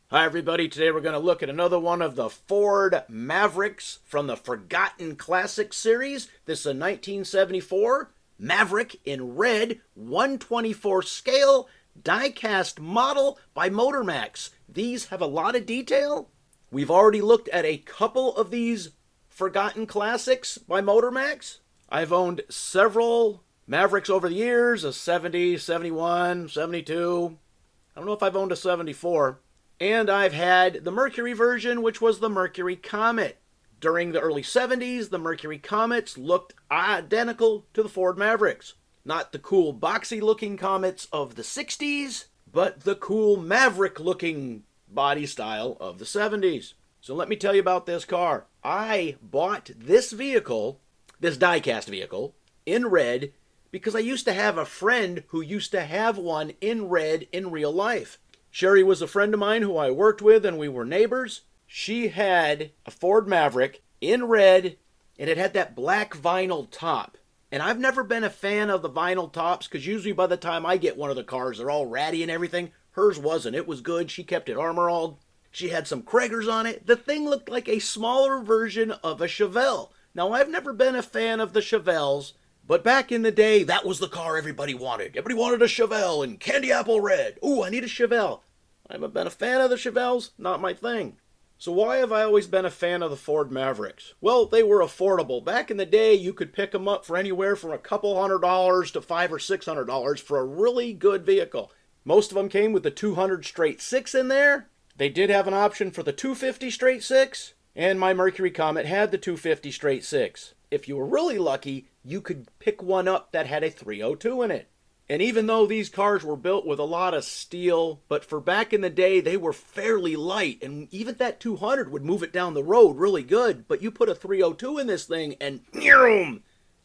Hi everybody, today we're going to look at another one of the Ford Mavericks from the Forgotten Classics series. This is a 1974 Maverick in red, 1/24 scale, die-cast model by Motormax. These have a lot of detail. We've already looked at a couple of these Forgotten Classics by Motormax. I've owned several Mavericks over the years, a 70, 71, 72. I don't know if I've owned a 74. And I've had the Mercury version, which was the Mercury Comet. During the early 70s, the Mercury Comets looked identical to the Ford Mavericks. Not the cool boxy-looking Comets of the 60s, but the cool Maverick-looking body style of the 70s. So let me tell you about this car. I bought this vehicle, this die-cast vehicle, in red because I used to have a friend who used to have one in red in real life. Sherry was a friend of mine who I worked with, and we were neighbors. She had a Ford Maverick in red, and it had that black vinyl top. And I've never been a fan of the vinyl tops, because usually by the time I get one of the cars, they're all ratty and everything. Hers wasn't. It was good. She kept it armor-alled. She had some Kragers on it. The thing looked like a smaller version of a Chevelle. Now, I've never been a fan of the Chevelles, but back in the day, that was the car everybody wanted. Everybody wanted a Chevelle in candy apple red. Ooh, I need a Chevelle. I haven't been a fan of the Chevelles, not my thing. So why have I always been a fan of the Ford Mavericks? Well, they were affordable. Back in the day, you could pick them up for anywhere from a couple $100 to $500 or $600 for a really good vehicle. Most of them came with the 200 straight six in there. They did have an option for the 250 straight six, and my Mercury Comet had the 250 straight six. If you were really lucky, you could pick one up that had a 302 in it. And even though these cars were built with a lot of steel, but for back in the day, they were fairly light. And even that 200 would move it down the road really good. But you put a 302 in this thing and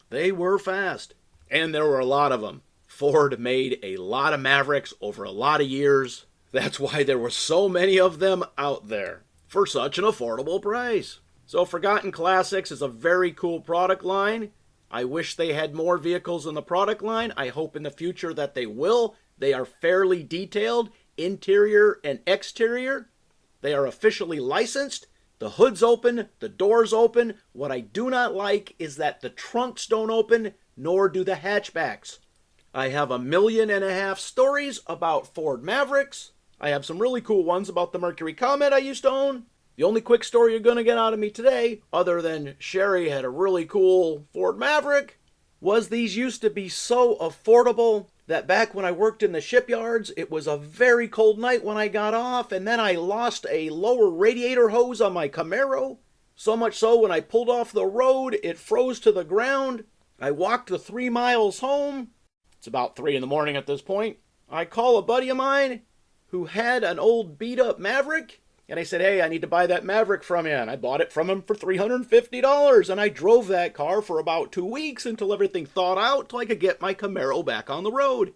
they were fast. And there were a lot of them. Ford made a lot of Mavericks over a lot of years. That's why there were so many of them out there for such an affordable price. So Forgotten Classics is a very cool product line. I wish they had more vehicles in the product line. I hope in the future that they will. They are fairly detailed, interior and exterior. They are officially licensed. The hood's open, the door's open. What I do not like is that the trunks don't open, nor do the hatchbacks. I have 1.5 million stories about Ford Mavericks. I have some really cool ones about the Mercury Comet I used to own. The only quick story you're going to get out of me today, other than Sherry had a really cool Ford Maverick, was these used to be so affordable that back when I worked in the shipyards, it was a very cold night when I got off, and then I lost a lower radiator hose on my Camaro. So much so when I pulled off the road, it froze to the ground. I walked the 3 miles home. It's about 3 in the morning at this point. I call a buddy of mine who had an old beat-up Maverick. And I said, hey, I need to buy that Maverick from you. And I bought it from him for $350. And I drove that car for about 2 weeks until everything thawed out till I could get my Camaro back on the road.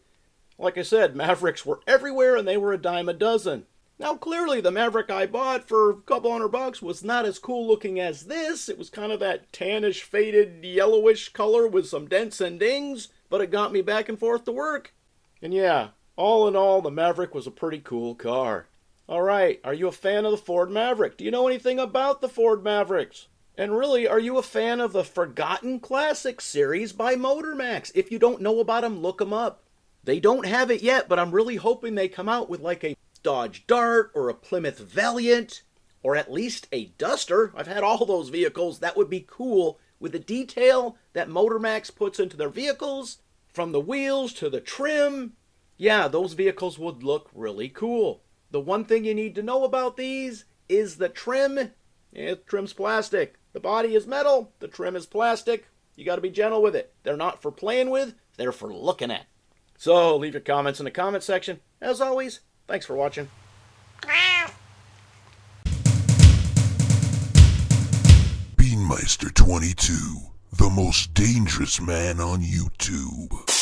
Like I said, Mavericks were everywhere and they were a dime a dozen. Now, clearly, the Maverick I bought for a couple $100 was not as cool looking as this. It was kind of that tannish, faded, yellowish color with some dents and dings. But it got me back and forth to work. And yeah, all in all, the Maverick was a pretty cool car. All right, are you a fan of the Ford Maverick? Do you know anything about the Ford Mavericks? And really, are you a fan of the Forgotten Classics series by Motormax? If you don't know about them, look them up. They don't have it yet, but I'm really hoping they come out with like a Dodge Dart or a Plymouth Valiant, or at least a Duster. I've had all those vehicles. That would be cool with the detail that Motormax puts into their vehicles, from the wheels to the trim. Yeah, those vehicles would look really cool. The one thing you need to know about these is the trim. The trim's plastic. The body is metal. The trim is plastic. You got to be gentle with it. They're not for playing with. They're for looking at. So leave your comments in the comment section. As always, thanks for watching. Beanmeister 22, the most dangerous man on YouTube.